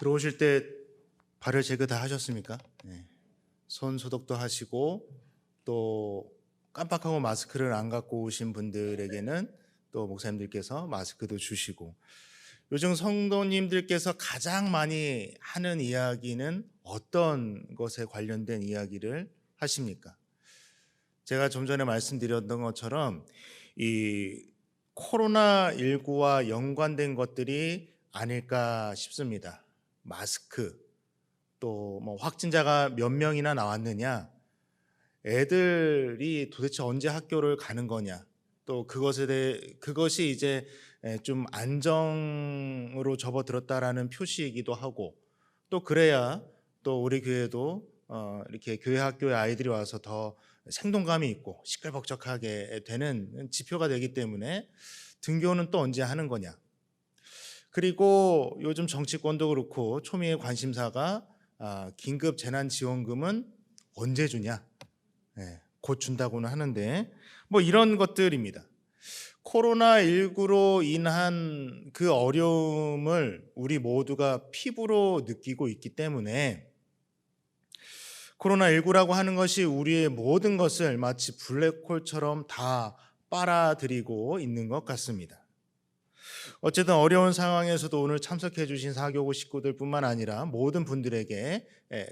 들어오실 때 발열 제거 다 하셨습니까? 네. 손 소독도 하시고 또 깜빡하고 마스크를 안 갖고 오신 분들에게는 또 목사님들께서 마스크도 주시고, 요즘 성도님들께서 가장 많이 하는 이야기는 어떤 것에 관련된 이야기를 하십니까? 제가 좀 전에 말씀드렸던 것처럼 이 코로나19와 연관된 것들이 아닐까 싶습니다. 마스크, 또 뭐 확진자가 몇 명이나 나왔느냐, 애들이 도대체 언제 학교를 가는 거냐, 또 그것이 이제 좀 안정으로 접어들었다라는 표시이기도 하고, 또 그래야 또 우리 교회도 이렇게 교회 학교에 아이들이 와서 더 생동감이 있고 시끌벅적하게 되는 지표가 되기 때문에 등교는 또 언제 하는 거냐. 그리고 요즘 정치권도 그렇고 초미의 관심사가 긴급 재난지원금은 언제 주냐, 곧 준다고는 하는데 뭐 이런 것들입니다. 코로나19로 인한 그 어려움을 우리 모두가 피부로 느끼고 있기 때문에 코로나19라고 하는 것이 우리의 모든 것을 마치 블랙홀처럼 다 빨아들이고 있는 것 같습니다. 어쨌든 어려운 상황에서도 오늘 참석해 주신 사교구 식구들뿐만 아니라 모든 분들에게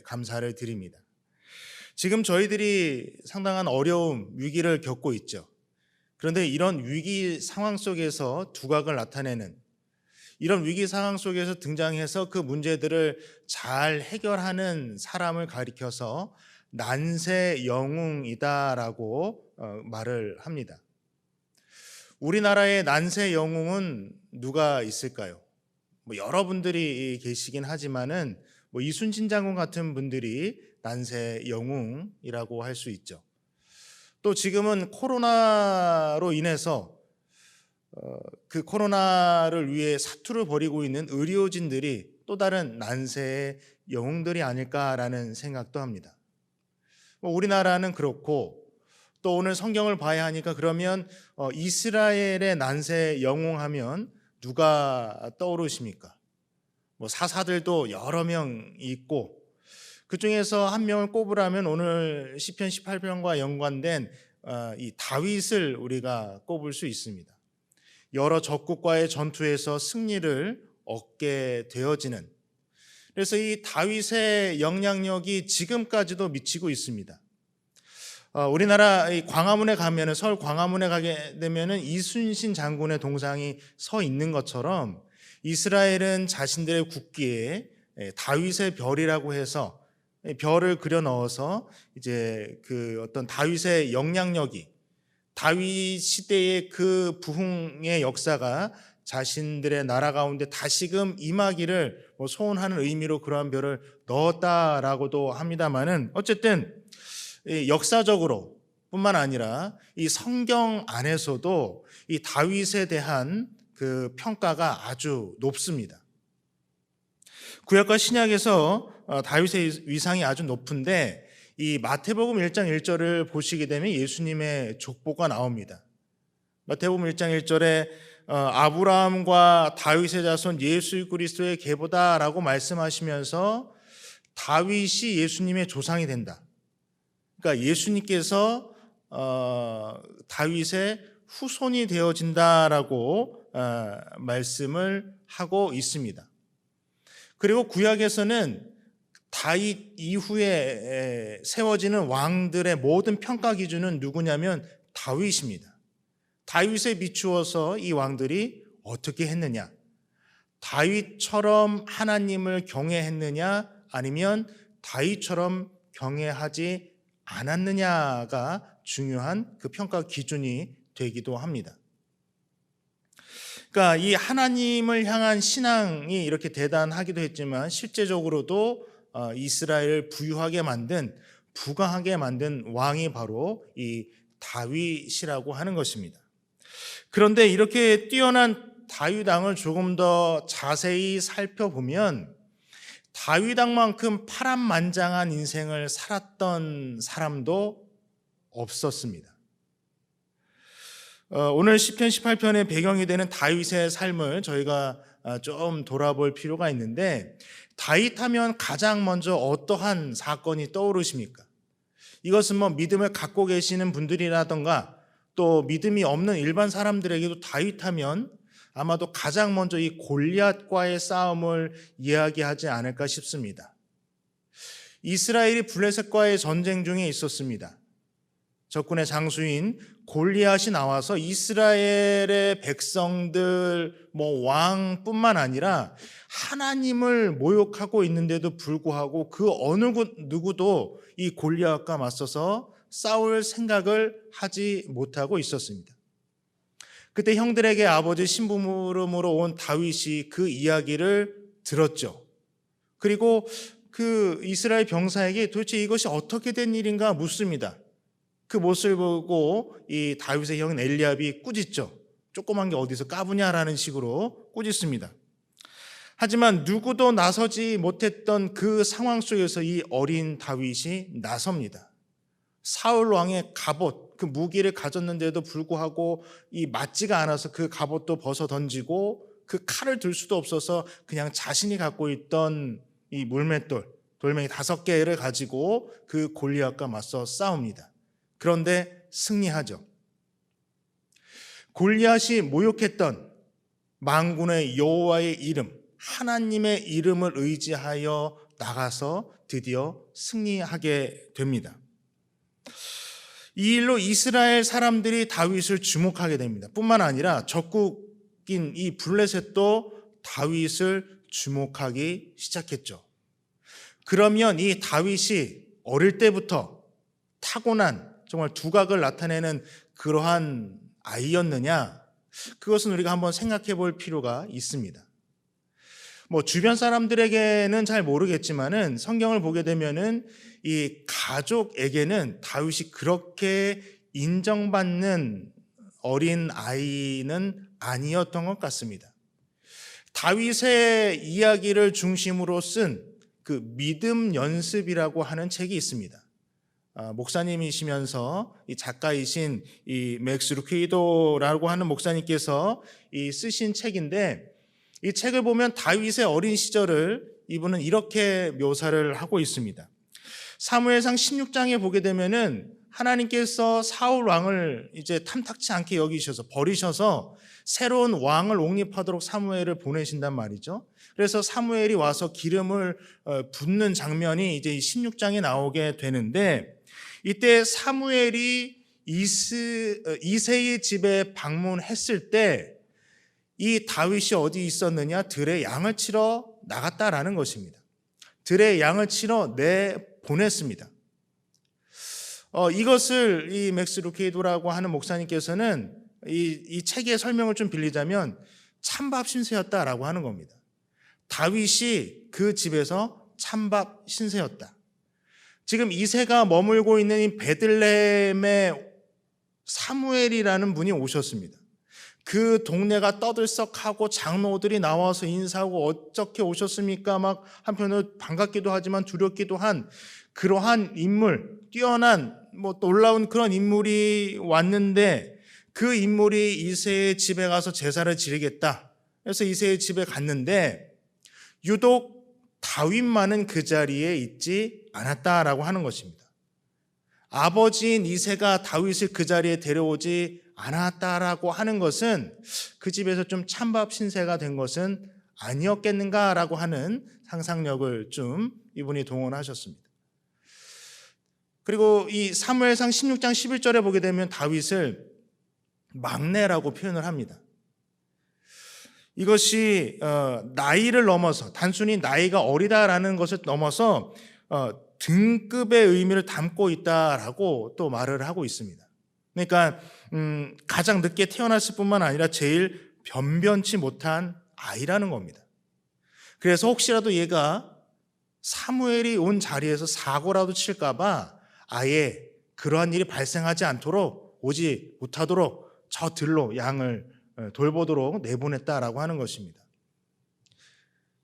감사를 드립니다. 지금 저희들이 상당한 어려움, 위기를 겪고 있죠. 그런데 이런 위기 상황 속에서 두각을 나타내는, 이런 위기 상황 속에서 등장해서 그 문제들을 잘 해결하는 사람을 가리켜서 난세 영웅이다라고 말을 합니다. 우리나라의 난세 영웅은 누가 있을까요? 뭐 여러분들이 계시긴 하지만은 뭐 이순신 장군 같은 분들이 난세 영웅이라고 할 수 있죠. 또 지금은 코로나로 인해서 그 코로나를 위해 사투를 벌이고 있는 의료진들이 또 다른 난세의 영웅들이 아닐까라는 생각도 합니다. 우리나라는 그렇고, 또 오늘 성경을 봐야 하니까 그러면 이스라엘의 난세 영웅하면 누가 떠오르십니까? 뭐 사사들도 여러 명 있고, 그 중에서 한 명을 꼽으라면 오늘 시편 18편과 연관된 이 다윗을 우리가 꼽을 수 있습니다. 여러 적국과의 전투에서 승리를 얻게 되어지는, 그래서 이 다윗의 영향력이 지금까지도 미치고 있습니다. 우리나라 광화문에 가면은, 서울 광화문에 가게 되면은 이순신 장군의 동상이 서 있는 것처럼 이스라엘은 자신들의 국기에 다윗의 별이라고 해서 별을 그려 넣어서 이제 그 어떤 다윗의 영향력이, 다윗 시대의 그 부흥의 역사가 자신들의 나라 가운데 다시금 임하기를 소원하는 의미로 그러한 별을 넣었다라고도 합니다만은, 어쨌든 역사적으로 뿐만 아니라 이 성경 안에서도 이 다윗에 대한 그 평가가 아주 높습니다. 구약과 신약에서 다윗의 위상이 아주 높은데, 이 마태복음 1장 1절을 보시게 되면 예수님의 족보가 나옵니다. 마태복음 1장 1절에 아브라함과 다윗의 자손 예수 그리스도의 계보다라고 말씀하시면서 다윗이 예수님의 조상이 된다. 그러니까 예수님께서 다윗의 후손이 되어진다라고 말씀을 하고 있습니다. 그리고 구약에서는 다윗 이후에 세워지는 왕들의 모든 평가 기준은 누구냐면 다윗입니다. 다윗에 비추어서 이 왕들이 어떻게 했느냐, 다윗처럼 하나님을 경외했느냐, 아니면 다윗처럼 경외하지 않았느냐가 중요한 그 평가 기준이 되기도 합니다. 그러니까 이 하나님을 향한 신앙이 이렇게 대단하기도 했지만 실제적으로도 이스라엘을 부유하게 만든, 부강하게 만든 왕이 바로 이 다윗이라고 하는 것입니다. 그런데 이렇게 뛰어난 다윗 왕을 조금 더 자세히 살펴보면 다윗 왕만큼 파란만장한 인생을 살았던 사람도 없었습니다. 오늘 시편 18편의 배경이 되는 다윗의 삶을 저희가 좀 돌아볼 필요가 있는데, 다윗하면 가장 먼저 어떠한 사건이 떠오르십니까? 이것은 뭐 믿음을 갖고 계시는 분들이라던가 또 믿음이 없는 일반 사람들에게도 다윗하면 아마도 가장 먼저 이 골리앗과의 싸움을 이야기하지 않을까 싶습니다. 이스라엘이 블레셋과의 전쟁 중에 있었습니다. 적군의 장수인 골리앗이 나와서 이스라엘의 백성들, 왕뿐만 아니라 하나님을 모욕하고 있는데도 불구하고 그 어느 누구도 이 골리앗과 맞서서 싸울 생각을 하지 못하고 있었습니다. 그때 형들에게 아버지 심부름으로 온 다윗이 그 이야기를 들었죠. 그리고 그 이스라엘 병사에게 도대체 이것이 어떻게 된 일인가 묻습니다. 그 모습을 보고 이 다윗의 형인 엘리압이 꾸짖죠. 조그만 게 어디서 까부냐라는 식으로 꾸짖습니다. 하지만 누구도 나서지 못했던 그 상황 속에서 이 어린 다윗이 나섭니다. 사울 왕의 갑옷, 그 무기를 가졌는데도 불구하고 이 맞지가 않아서 그 갑옷도 벗어 던지고 그 칼을 들 수도 없어서 그냥 자신이 갖고 있던 이 물맷돌, 돌멩이 5개를 가지고 그 골리앗과 맞서 싸웁니다. 그런데 승리하죠. 골리앗이 모욕했던 만군의 여호와의 이름, 하나님의 이름을 의지하여 나가서 드디어 승리하게 됩니다. 이 일로 이스라엘 사람들이 다윗을 주목하게 됩니다. 뿐만 아니라 적국인 이 블레셋도 다윗을 주목하기 시작했죠. 그러면 이 다윗이 어릴 때부터 타고난 정말 두각을 나타내는 그러한 아이였느냐? 그것은 우리가 한번 생각해 볼 필요가 있습니다. 주변 사람들에게는 잘 모르겠지만은 성경을 보게 되면은 이 가족에게는 다윗이 그렇게 인정받는 어린 아이는 아니었던 것 같습니다. 다윗의 이야기를 중심으로 쓴 그 믿음 연습이라고 하는 책이 있습니다. 목사님이시면서 이 작가이신 이 맥스 루케이도라고 하는 목사님께서 이 쓰신 책인데, 이 책을 보면 다윗의 어린 시절을 이분은 이렇게 묘사를 하고 있습니다. 사무엘상 16장에 보게 되면은 하나님께서 사울 왕을 이제 탐탁치 않게 여기셔서 버리셔서 새로운 왕을 옹립하도록 사무엘을 보내신단 말이죠. 그래서 사무엘이 와서 기름을 붓는 장면이 이제 16장에 나오게 되는데, 이때 사무엘이 이새의 집에 방문했을 때 이 다윗이 어디 있었느냐? 들에 양을 치러 나갔다라는 것입니다. 들에 양을 치러 내보냈습니다. 이것을 이 맥스 루케이도라고 하는 목사님께서는 이 책의 설명을 좀 빌리자면 찬밥 신세였다라고 하는 겁니다. 다윗이 그 집에서 찬밥 신세였다. 지금 이새가 머물고 있는 이 베들레헴에 사무엘이라는 분이 오셨습니다. 그 동네가 떠들썩하고 장로들이 나와서 인사하고 어떻게 오셨습니까? 막 한편으로 반갑기도 하지만 두렵기도 한 그러한 인물, 뛰어난 놀라운 그런 인물이 왔는데, 그 인물이 이새의 집에 가서 제사를 지르겠다. 그래서 이새의 집에 갔는데 유독 다윗만은 그 자리에 있지 않았다라고 하는 것입니다. 아버지인 이새가 다윗을 그 자리에 데려오지 않았다라고 하는 것은 그 집에서 좀 찬밥 신세가 된 것은 아니었겠는가라고 하는 상상력을 좀 이분이 동원하셨습니다. 그리고 이 사무엘상 16장 11절에 보게 되면 다윗을 막내라고 표현을 합니다. 이것이 나이를 넘어서 단순히 나이가 어리다라는 것을 넘어서 등급의 의미를 담고 있다라고 또 말을 하고 있습니다. 그러니까 가장 늦게 태어났을 뿐만 아니라 제일 변변치 못한 아이라는 겁니다. 그래서 혹시라도 얘가 사무엘이 온 자리에서 사고라도 칠까 봐 아예 그러한 일이 발생하지 않도록, 오지 못하도록 저 들로 양을 돌보도록 내보냈다라고 하는 것입니다.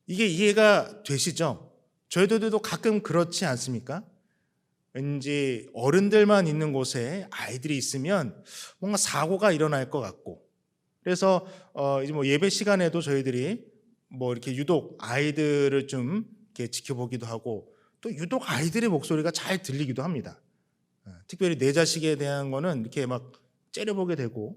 이게 이해가 되시죠? 저희들도 가끔 그렇지 않습니까? 왠지 어른들만 있는 곳에 아이들이 있으면 뭔가 사고가 일어날 것 같고, 그래서 이제 예배 시간에도 저희들이 뭐 이렇게 유독 아이들을 좀 이렇게 지켜보기도 하고 또 유독 아이들의 목소리가 잘 들리기도 합니다. 특별히 내 자식에 대한 거는 이렇게 막 째려보게 되고,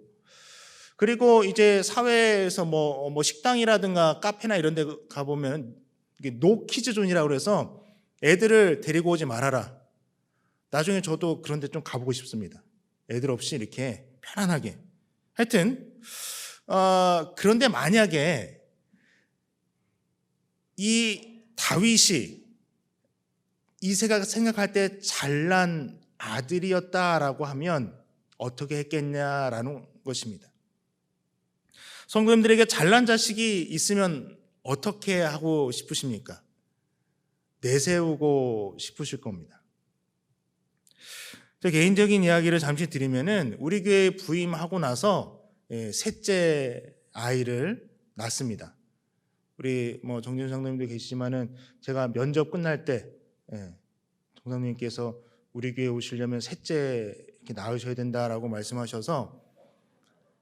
그리고 이제 사회에서 뭐 식당이라든가 카페나 이런 데 가보면 이게 노 키즈 존이라고 그래서 애들을 데리고 오지 말아라. 나중에 저도 그런 데 좀 가보고 싶습니다. 애들 없이 이렇게 편안하게. 하여튼 그런데 만약에 이 다윗이 이새가 생각할 때 잘난 아들이었다라고 하면 어떻게 했겠냐라는 것입니다. 성도님들에게 잘난 자식이 있으면 어떻게 하고 싶으십니까? 내세우고 싶으실 겁니다. 제 개인적인 이야기를 잠시 드리면은 우리 교회에 부임하고 나서 셋째 아이를 낳습니다. 우리 뭐 정진 장로님도 계시지만은 제가 면접 끝날 때 정장님께서 우리 교회 오시려면 셋째 이렇게 낳으셔야 된다라고 말씀하셔서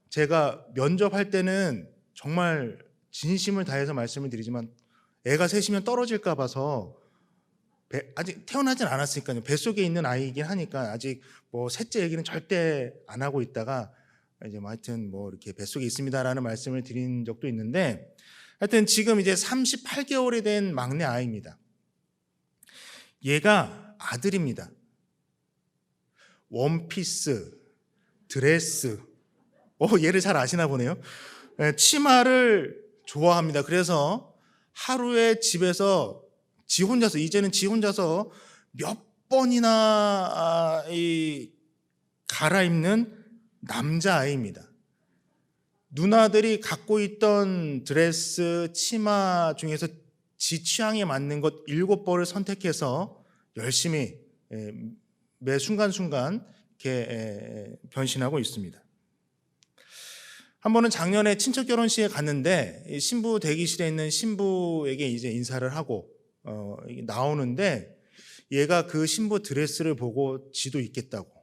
제가 면접할 때는 정말 진심을 다해서 말씀을 드리지만 애가 셋이면 떨어질까 봐서 아직 태어나진 않았으니까요. 뱃속에 있는 아이이긴 하니까 아직 뭐 셋째 얘기는 절대 안 하고 있다가 이제 뭐 하여튼 뭐 이렇게 뱃속에 있습니다라는 말씀을 드린 적도 있는데, 하여튼 지금 이제 38개월이 된 막내 아이입니다. 얘가 아들입니다. 원피스, 드레스, 얘를 잘 아시나 보네요. 치마를 좋아합니다. 그래서 하루에 집에서 이제는 지 혼자서 몇 번이나 갈아입는 남자아이입니다. 누나들이 갖고 있던 드레스, 치마 중에서 지 취향에 맞는 것 7벌을 선택해서 열심히 매 순간순간 이렇게 변신하고 있습니다. 한 번은 작년에 친척 결혼식에 갔는데 신부 대기실에 있는 신부에게 이제 인사를 하고 나오는데 얘가 그 신부 드레스를 보고 지도 입겠다고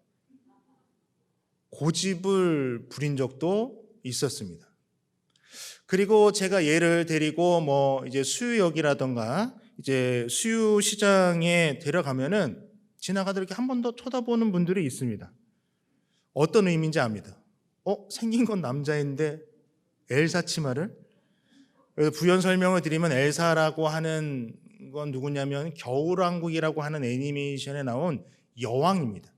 고집을 부린 적도 있었습니다. 그리고 제가 얘를 데리고 뭐 이제 수유역이라던가 이제 수유시장에 데려가면은 지나가다 이렇게 한 번 더 쳐다보는 분들이 있습니다. 어떤 의미인지 압니다. 생긴 건 남자인데 엘사 치마를? 그래서 부연 설명을 드리면 엘사라고 하는 건 누구냐면 겨울왕국이라고 하는 애니메이션에 나온 여왕입니다.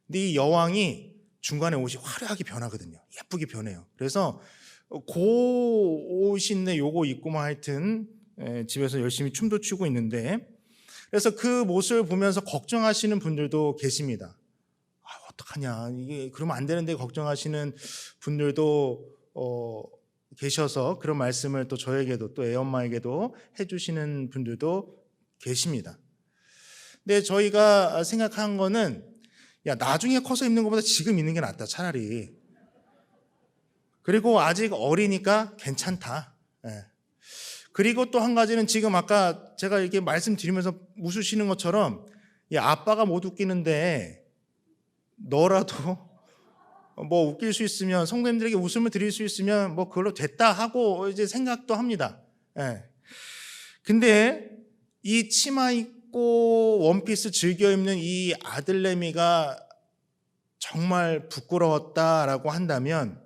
근데 이 여왕이 중간에 옷이 화려하게 변하거든요. 예쁘게 변해요. 그래서 그 옷인데 요거 입고만 하여튼 집에서 열심히 춤도 추고 있는데, 그래서 그 모습을 보면서 걱정하시는 분들도 계십니다. 어떡하냐, 이게 그러면 안 되는데 걱정하시는 분들도 계셔서 그런 말씀을 또 저에게도 또 애엄마에게도 해주시는 분들도 계십니다. 근데 저희가 생각한 거는 나중에 커서 입는 것보다 지금 입는 게 낫다 차라리. 그리고 아직 어리니까 괜찮다. 그리고 또 한 가지는 지금 아까 제가 이렇게 말씀드리면서 웃으시는 것처럼 아빠가 못 웃기는데 너라도 뭐 웃길 수 있으면, 성도님들에게 웃음을 드릴 수 있으면 뭐 그걸로 됐다 하고 이제 생각도 합니다. 근데 이 치마 입고 원피스 즐겨 입는 이 아들내미가 정말 부끄러웠다라고 한다면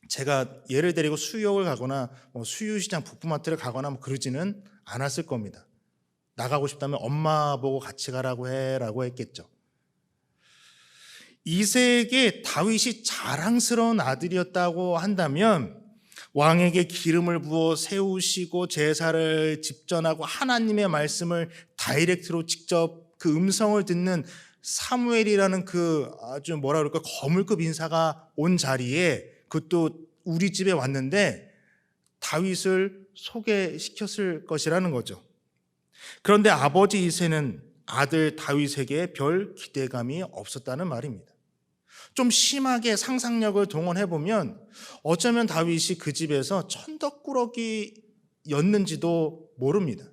제가 얘를 데리고 수유역을 가거나 뭐 수유시장 북부마트를 가거나 뭐 그러지는 않았을 겁니다. 나가고 싶다면 엄마 보고 같이 가라고 해라고 했겠죠. 이새에게 다윗이 자랑스러운 아들이었다고 한다면 왕에게 기름을 부어 세우시고 제사를 집전하고 하나님의 말씀을 다이렉트로 직접 그 음성을 듣는 사무엘이라는 그 아주 뭐라 그럴까 거물급 인사가 온 자리에 그것도 우리 집에 왔는데 다윗을 소개시켰을 것이라는 거죠. 그런데 아버지 이새는 아들 다윗에게 별 기대감이 없었다는 말입니다. 좀 심하게 상상력을 동원해보면 어쩌면 다윗이 그 집에서 천덕꾸러기였는지도 모릅니다.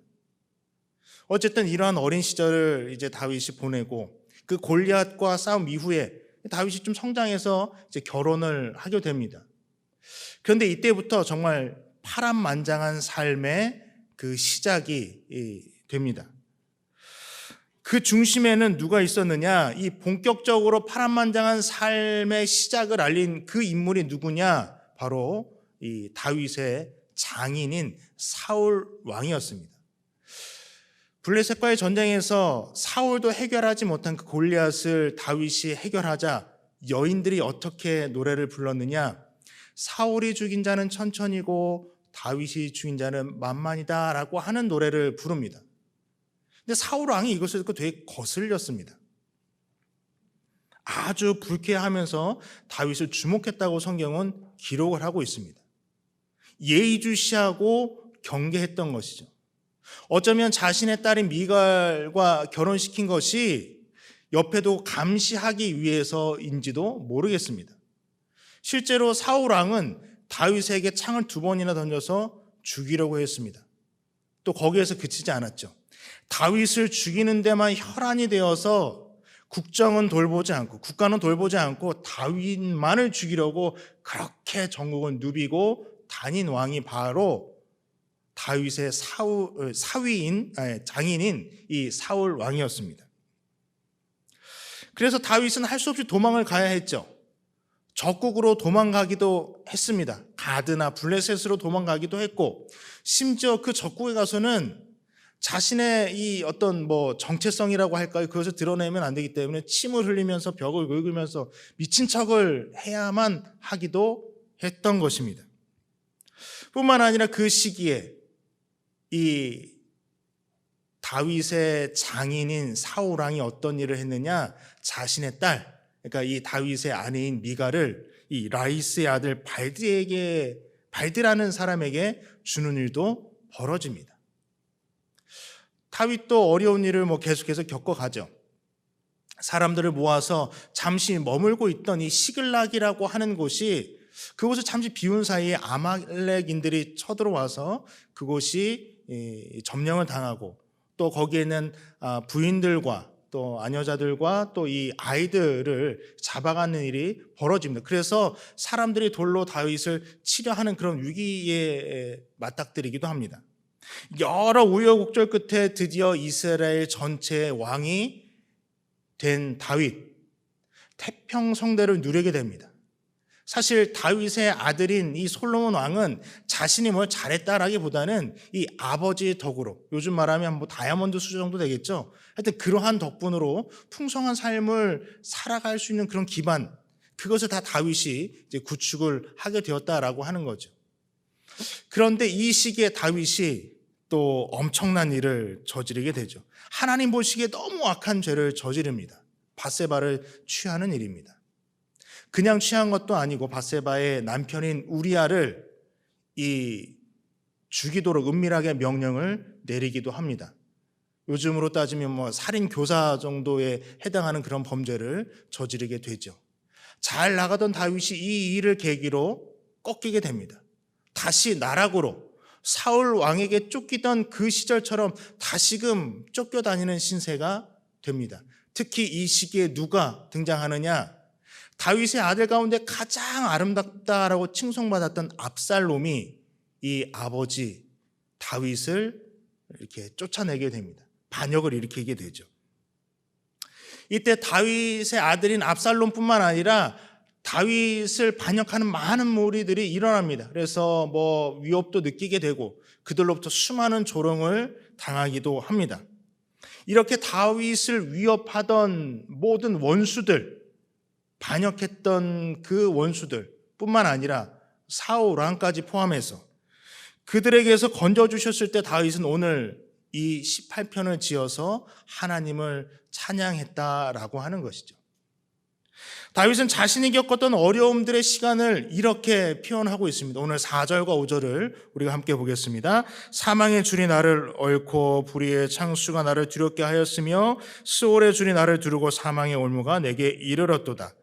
어쨌든 이러한 어린 시절을 이제 다윗이 보내고 그 골리앗과 싸움 이후에 다윗이 좀 성장해서 이제 결혼을 하게 됩니다. 그런데 이때부터 정말 파란만장한 삶의 그 시작이 됩니다. 그 중심에는 누가 있었느냐? 이 본격적으로 파란만장한 삶의 시작을 알린 그 인물이 누구냐? 바로 이 다윗의 장인인 사울 왕이었습니다. 블레셋과의 전쟁에서 사울도 해결하지 못한 그 골리앗을 다윗이 해결하자 여인들이 어떻게 노래를 불렀느냐? 사울이 죽인 자는 천천히고 다윗이 죽인 자는 만만이다라고 하는 노래를 부릅니다. 근데 사울 왕이 이것을 듣고 되게 거슬렸습니다. 아주 불쾌하면서 다윗을 주목했다고 성경은 기록을 하고 있습니다. 예의주시하고 경계했던 것이죠. 어쩌면 자신의 딸인 미갈과 결혼시킨 것이 옆에도 감시하기 위해서인지도 모르겠습니다. 실제로 사울 왕은 다윗에게 창을 2번이나 던져서 죽이려고 했습니다. 또 거기에서 그치지 않았죠. 다윗을 죽이는 데만 혈안이 되어서 국정은 돌보지 않고 국가는 돌보지 않고 다윗만을 죽이려고 그렇게 전국을 누비고 다닌 왕이 바로 다윗의 장인인 이 사울 왕이었습니다. 그래서 다윗은 할 수 없이 도망을 가야 했죠. 적국으로 도망가기도 했습니다. 가드나 블레셋으로 도망가기도 했고, 심지어 그 적국에 가서는 자신의 이 어떤 정체성이라고 할까요? 그것을 드러내면 안 되기 때문에 침을 흘리면서 벽을 긁으면서 미친 척을 해야만 하기도 했던 것입니다. 뿐만 아니라 그 시기에 이 다윗의 장인인 사울 왕이 어떤 일을 했느냐? 자신의 딸, 그러니까 이 다윗의 아내인 미갈을 이 라이스의 아들 발드라는 사람에게 주는 일도 벌어집니다. 다윗도 어려운 일을 계속해서 겪어가죠. 사람들을 모아서 잠시 머물고 있던 이 시글락이라고 하는 곳이, 그곳을 잠시 비운 사이에 아말렉인들이 쳐들어와서 그곳이 점령을 당하고, 또 거기에는 부인들과 또 아녀자들과 또 이 아이들을 잡아가는 일이 벌어집니다. 그래서 사람들이 돌로 다윗을 치려 하는 그런 위기에 맞닥뜨리기도 합니다. 여러 우여곡절 끝에 드디어 이스라엘 전체의 왕이 된 다윗, 태평성대를 누리게 됩니다. 사실 다윗의 아들인 이 솔로몬 왕은 자신이 뭘 잘했다라기보다는 이 아버지 덕으로, 요즘 말하면 다이아몬드 수준 정도 되겠죠. 하여튼 그러한 덕분으로 풍성한 삶을 살아갈 수 있는 그런 기반, 그것을 다 다윗이 이제 구축을 하게 되었다라고 하는 거죠. 그런데 이 시기에 다윗이 또 엄청난 일을 저지르게 되죠. 하나님 보시기에 너무 악한 죄를 저지릅니다. 밧세바를 취하는 일입니다. 그냥 취한 것도 아니고 밧세바의 남편인 우리아를 죽이도록 은밀하게 명령을 내리기도 합니다. 요즘으로 따지면 살인 교사 정도에 해당하는 그런 범죄를 저지르게 되죠. 잘 나가던 다윗이 이 일을 계기로 꺾이게 됩니다. 다시 나락으로 사울 왕에게 쫓기던 그 시절처럼 다시금 쫓겨다니는 신세가 됩니다. 특히 이 시기에 누가 등장하느냐? 다윗의 아들 가운데 가장 아름답다라고 칭송받았던 압살롬이 이 아버지 다윗을 이렇게 쫓아내게 됩니다. 반역을 일으키게 되죠. 이때 다윗의 아들인 압살롬뿐만 아니라 다윗을 반역하는 많은 무리들이 일어납니다. 그래서 위협도 느끼게 되고 그들로부터 수많은 조롱을 당하기도 합니다. 이렇게 다윗을 위협하던 모든 원수들, 반역했던 그 원수들 뿐만 아니라 사울 왕까지 포함해서 그들에게서 건져주셨을 때 다윗은 오늘 이 18편을 지어서 하나님을 찬양했다라고 하는 것이죠. 다윗은 자신이 겪었던 어려움들의 시간을 이렇게 표현하고 있습니다. 오늘 4절과 5절을 우리가 함께 보겠습니다. 사망의 줄이 나를 얽고 불의의 창수가 나를 두렵게 하였으며 스올의 줄이 나를 두르고 사망의 올무가 내게 이르렀도다.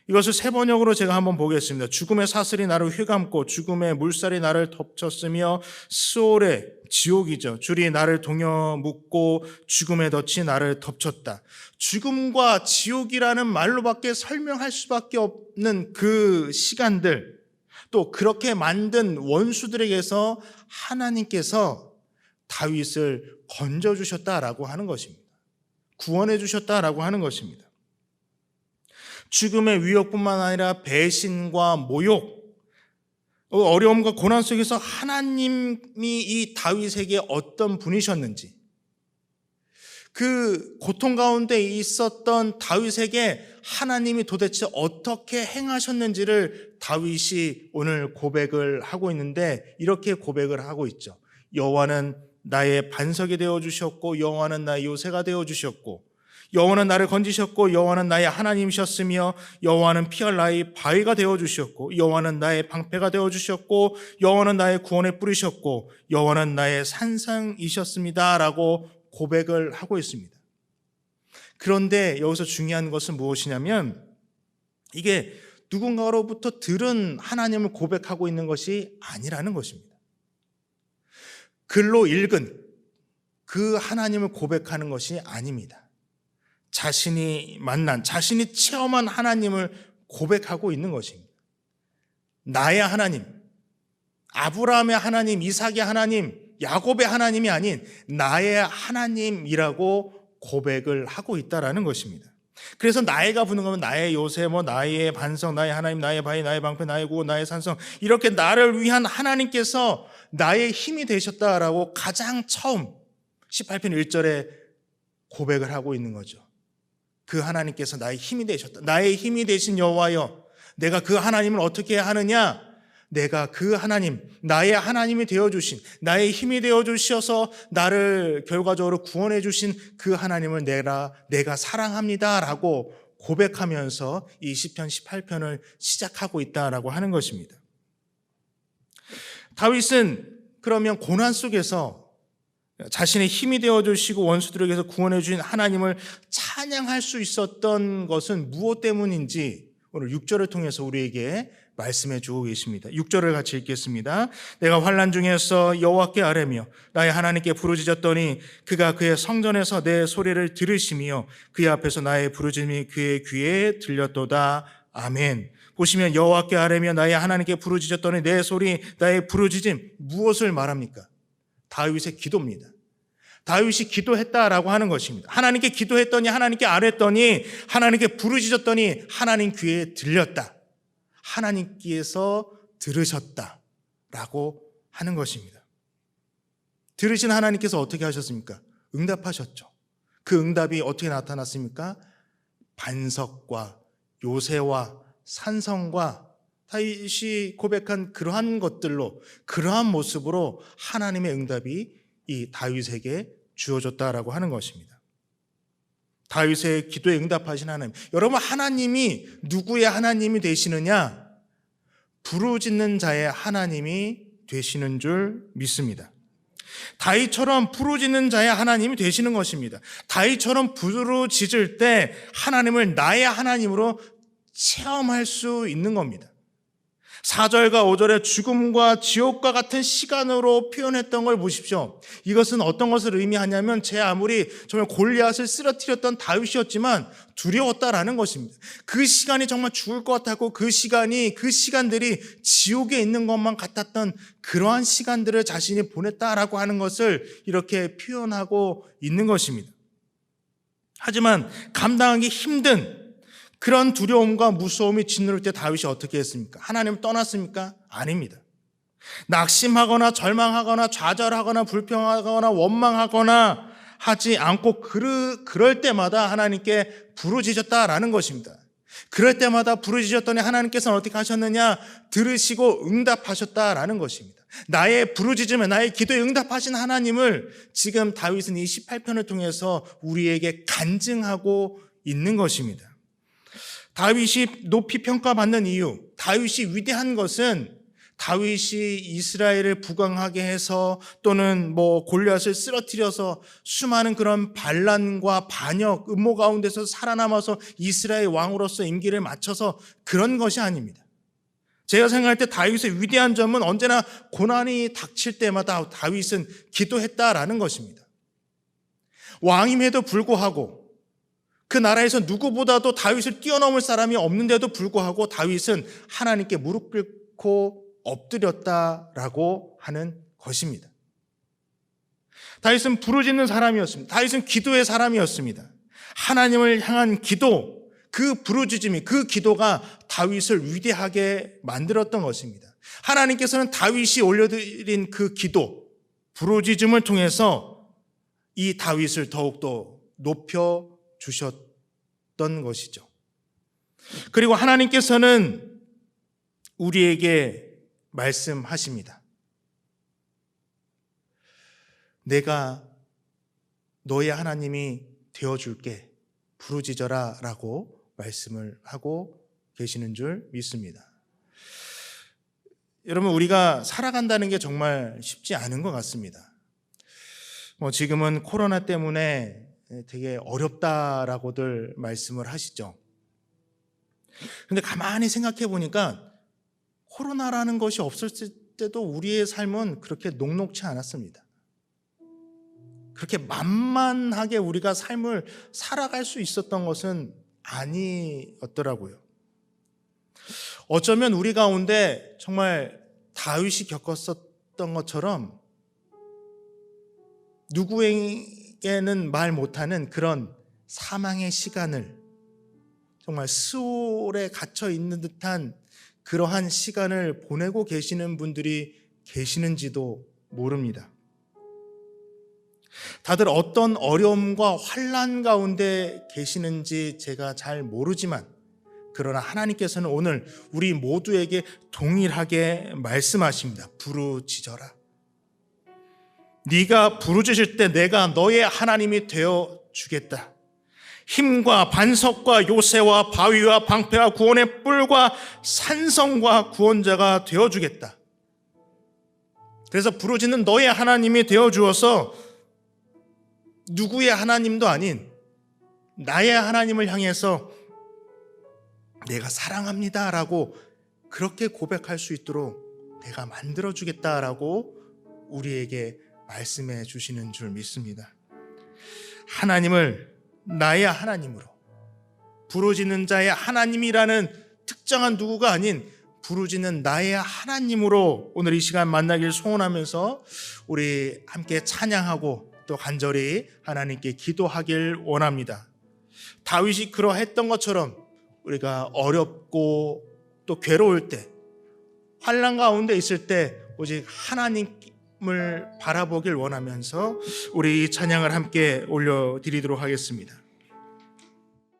이것을 세 번역으로 제가 한번 보겠습니다. 죽음의 사슬이 나를 휘감고 죽음의 물살이 나를 덮쳤으며 스올의 지옥이죠. 줄이 나를 동여 묶고 죽음의 덫이 나를 덮쳤다. 죽음과 지옥이라는 말로밖에 설명할 수밖에 없는 그 시간들, 또 그렇게 만든 원수들에게서 하나님께서 다윗을 건져주셨다라고 하는 것입니다. 구원해 주셨다라고 하는 것입니다. 죽음의 위협뿐만 아니라 배신과 모욕, 어려움과 고난 속에서 하나님이 이 다윗에게 어떤 분이셨는지, 그 고통 가운데 있었던 다윗에게 하나님이 도대체 어떻게 행하셨는지를 다윗이 오늘 고백을 하고 있는데, 이렇게 고백을 하고 있죠. 여호와는 나의 반석이 되어주셨고 여호와는 나의 요새가 되어주셨고 여호와는 나를 건지셨고 여호와는 나의 하나님이셨으며 여호와는 피할 나의 바위가 되어주셨고 여호와는 나의 방패가 되어주셨고 여호와는 나의 구원에 뿌리셨고 여호와는 나의 산성이셨습니다 라고 고백을 하고 있습니다. 그런데 여기서 중요한 것은 무엇이냐면, 이게 누군가로부터 들은 하나님을 고백하고 있는 것이 아니라는 것입니다. 글로 읽은 그 하나님을 고백하는 것이 아닙니다. 자신이 만난, 자신이 체험한 하나님을 고백하고 있는 것입니다. 나의 하나님, 아브라함의 하나님, 이삭의 하나님, 야곱의 하나님이 아닌 나의 하나님이라고 고백을 하고 있다라는 것입니다. 그래서 나이가 붙는 거면 나의 요새, 나의 반석, 나의 하나님, 나의 바위, 나의 방패, 나의 구원, 나의 산성, 이렇게 나를 위한 하나님께서 나의 힘이 되셨다라고 가장 처음 18편 1절에 고백을 하고 있는 거죠. 그 하나님께서 나의 힘이 되셨다. 나의 힘이 되신 여호와여, 내가 그 하나님을 어떻게 하느냐? 내가 그 하나님, 나의 하나님이 되어주신, 나의 힘이 되어주셔서 나를 결과적으로 구원해 주신 그 하나님을 내가 사랑합니다 라고 고백하면서 이 시편 18편을 시작하고 있다라고 하는 것입니다. 다윗은 그러면 고난 속에서 자신의 힘이 되어주시고 원수들에게서 구원해 주신 하나님을 찬양할 수 있었던 것은 무엇 때문인지 오늘 6절을 통해서 우리에게 말씀해 주고 계십니다. 6절을 같이 읽겠습니다. 내가 환난 중에서 여호와께 아뢰며 나의 하나님께 부르짖었더니 그가 그의 성전에서 내 소리를 들으시며 그의 앞에서 나의 부르짖음이 그의 귀에 들렸도다. 아멘. 보시면 여호와께 아뢰며 나의 하나님께 부르짖었더니 내 소리, 나의 부르짖음, 무엇을 말합니까? 다윗의 기도입니다. 다윗이 기도했다라고 하는 것입니다. 하나님께 기도했더니, 하나님께 아뢰더니, 하나님께 부르짖었더니 하나님 귀에 들렸다. 하나님께서 들으셨다라고 하는 것입니다. 들으신 하나님께서 어떻게 하셨습니까? 응답하셨죠. 그 응답이 어떻게 나타났습니까? 반석과 요새와 산성과 다윗이 고백한 그러한 것들로, 그러한 모습으로 하나님의 응답이 이 다윗에게 주어졌다라고 하는 것입니다. 다윗의 기도에 응답하신 하나님. 여러분, 하나님이 누구의 하나님이 되시느냐? 부르짖는 자의 하나님이 되시는 줄 믿습니다. 다윗처럼 부르짖는 자의 하나님이 되시는 것입니다. 다윗처럼 부르짖을 때 하나님을 나의 하나님으로 체험할 수 있는 겁니다. 4절과 5절에 죽음과 지옥과 같은 시간으로 표현했던 걸 보십시오. 이것은 어떤 것을 의미하냐면, 제 아무리 정말 골리앗을 쓰러뜨렸던 다윗이었지만 두려웠다라는 것입니다. 그 시간이 정말 죽을 것 같았고, 그 시간들이 지옥에 있는 것만 같았던 그러한 시간들을 자신이 보냈다라고 하는 것을 이렇게 표현하고 있는 것입니다. 하지만 감당하기 힘든 그런 두려움과 무서움이 짓누를 때 다윗이 어떻게 했습니까? 하나님을 떠났습니까? 아닙니다. 낙심하거나 절망하거나 좌절하거나 불평하거나 원망하거나 하지 않고 그럴 때마다 하나님께 부르짖었다라는 것입니다. 그럴 때마다 부르짖었더니 하나님께서는 어떻게 하셨느냐? 들으시고 응답하셨다라는 것입니다. 나의 부르짖음에, 나의 기도에 응답하신 하나님을 지금 다윗은 이 18편을 통해서 우리에게 간증하고 있는 것입니다. 다윗이 높이 평가받는 이유, 다윗이 위대한 것은 다윗이 이스라엘을 부강하게 해서 또는 골리앗을 쓰러뜨려서 수많은 그런 반란과 반역, 음모 가운데서 살아남아서 이스라엘 왕으로서 임기를 마쳐서 그런 것이 아닙니다. 제가 생각할 때 다윗의 위대한 점은 언제나 고난이 닥칠 때마다 다윗은 기도했다라는 것입니다. 왕임에도 불구하고 그 나라에서 누구보다도 다윗을 뛰어넘을 사람이 없는데도 불구하고 다윗은 하나님께 무릎 꿇고 엎드렸다라고 하는 것입니다. 다윗은 부르짖는 사람이었습니다. 다윗은 기도의 사람이었습니다. 하나님을 향한 기도, 그 부르짖음이, 그 기도가 다윗을 위대하게 만들었던 것입니다. 하나님께서는 다윗이 올려드린 그 기도, 부르짖음을 통해서 이 다윗을 더욱더 높여주셨던 것이죠. 그리고 하나님께서는 우리에게 말씀하십니다. 내가 너의 하나님이 되어줄게, 부르짖어라 라고 말씀을 하고 계시는 줄 믿습니다. 여러분, 우리가 살아간다는 게 정말 쉽지 않은 것 같습니다. 지금은 코로나 때문에 되게 어렵다라고들 말씀을 하시죠. 근데 가만히 생각해 보니까 코로나라는 것이 없었을 때도 우리의 삶은 그렇게 녹록치 않았습니다. 그렇게 만만하게 우리가 삶을 살아갈 수 있었던 것은 아니었더라고요. 어쩌면 우리 가운데 정말 다윗이 겪었었던 것처럼 누구에게는 말 못하는 그런 사망의 시간을, 정말 스올에 갇혀 있는 듯한 그러한 시간을 보내고 계시는 분들이 계시는지도 모릅니다. 다들 어떤 어려움과 환난 가운데 계시는지 제가 잘 모르지만, 그러나 하나님께서는 오늘 우리 모두에게 동일하게 말씀하십니다. 부르짖어라. 네가 부르짖을 때 내가 너의 하나님이 되어 주겠다. 힘과 반석과 요새와 바위와 방패와 구원의 뿔과 산성과 구원자가 되어 주겠다. 그래서 부르짖는 너의 하나님이 되어 주어서 누구의 하나님도 아닌 나의 하나님을 향해서 내가 사랑합니다 라고 그렇게 고백할 수 있도록 내가 만들어 주겠다라고 우리에게 말씀해 주시는 줄 믿습니다. 하나님을 나의 하나님으로, 부르짖는 자의 하나님이라는 특정한 누구가 아닌 부르짖는 나의 하나님으로 오늘 이 시간 만나길 소원하면서 우리 함께 찬양하고 또 간절히 하나님께 기도하길 원합니다. 다윗이 그러했던 것처럼 우리가 어렵고 또 괴로울 때, 환난 가운데 있을 때 오직 하나님을 바라보길 원하면서 우리 찬양을 함께 올려드리도록 하겠습니다.